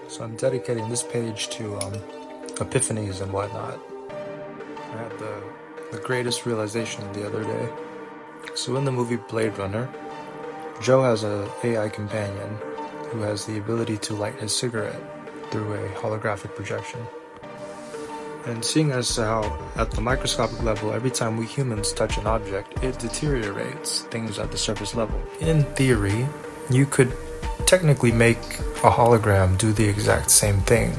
So I'm dedicating this page to epiphanies and whatnot. I had the greatest realization the other day. So in the movie Blade Runner, Joe has a AI companion who has the ability to light his cigarette through a holographic projection. And seeing as to how, at the microscopic level, every time we humans touch an object, it deteriorates things at the surface level. In theory, you could technically make a hologram do the exact same thing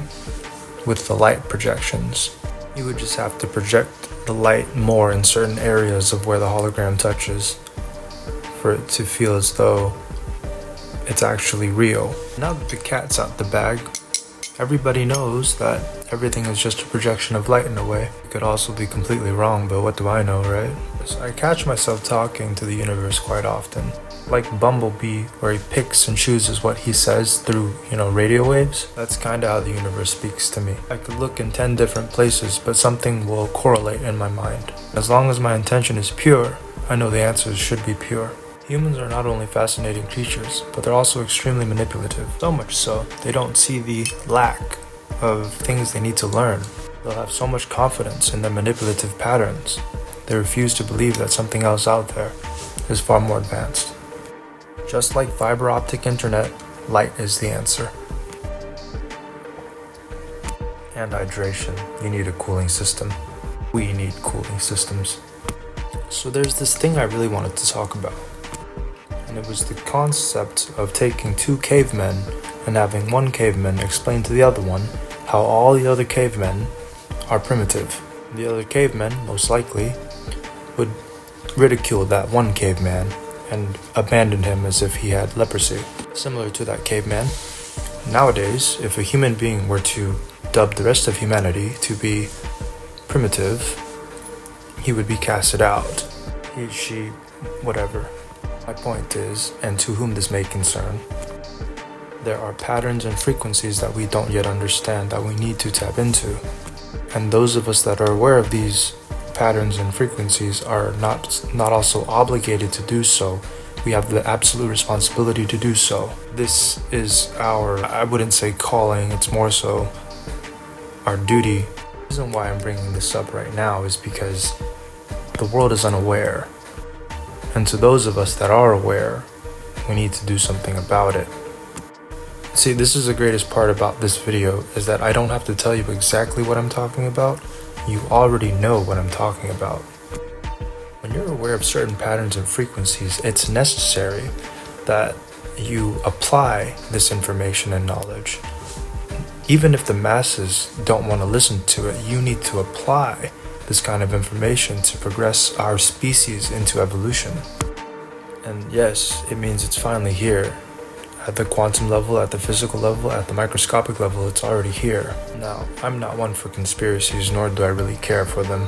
with the light projections. You would just have to project the light more in certain areas of where the hologram touches for it to feel as though it's actually real. Now that the cat's out the bag, everybody knows that everything is just a projection of light in a way. It could also be completely wrong, but what do I know, right? So I catch myself talking to the universe quite often. Like Bumblebee, where he picks and chooses what he says through, radio waves. That's kinda how the universe speaks to me. I could look in 10 different places, but something will correlate in my mind. As long as my intention is pure, I know the answers should be pure. Humans are not only fascinating creatures, but they're also extremely manipulative. So much so, they don't see the lack of things they need to learn. They'll have so much confidence in their manipulative patterns, they refuse to believe that something else out there is far more advanced. Just like fiber optic internet, light is the answer. And hydration. You need a cooling system. We need cooling systems. So there's this thing I really wanted to talk about. And it was the concept of taking two cavemen and having one caveman explain to the other one how all the other cavemen are primitive. The other cavemen, most likely, would ridicule that one caveman and abandon him as if he had leprosy. Similar to that caveman, nowadays, if a human being were to dub the rest of humanity to be primitive, he would be casted out. He, she, whatever. My point is, and to whom this may concern, there are patterns and frequencies that we don't yet understand that we need to tap into. And those of us that are aware of these patterns and frequencies are not also obligated to do so. We have the absolute responsibility to do so. This is our, I wouldn't say calling, it's more so our duty. The reason why I'm bringing this up right now is because the world is unaware. And to those of us that are aware, we need to do something about it. See, this is the greatest part about this video, is that I don't have to tell you exactly what I'm talking about. You already know what I'm talking about. When you're aware of certain patterns and frequencies, it's necessary that you apply this information and knowledge. Even if the masses don't want to listen to it, you need to apply this kind of information to progress our species into evolution. And yes, it means it's finally here. At the quantum level, at the physical level, at the microscopic level, it's already here. Now, I'm not one for conspiracies, nor do I really care for them.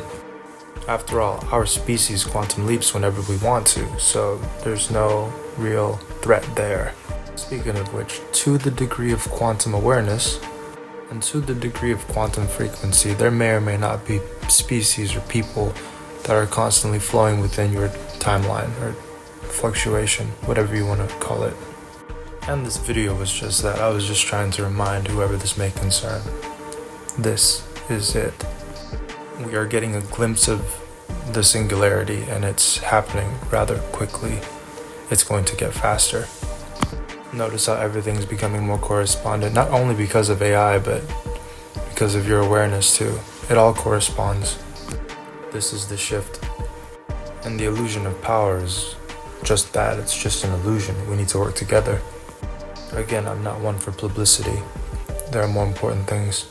After all, our species quantum leaps whenever we want to, so there's no real threat there. Speaking of which, to the degree of quantum awareness, and to the degree of quantum frequency, there may or may not be species or people that are constantly flowing within your timeline, or fluctuation, whatever you want to call it. And this video was just that. I was just trying to remind whoever this may concern. This is it. We are getting a glimpse of the singularity, and it's happening rather quickly. It's going to get faster. Notice how everything's becoming more correspondent, not only because of AI, but because of your awareness too. It all corresponds. This is the shift. And the illusion of power is just that. It's just an illusion. We need to work together. Again, I'm not one for publicity. There are more important things.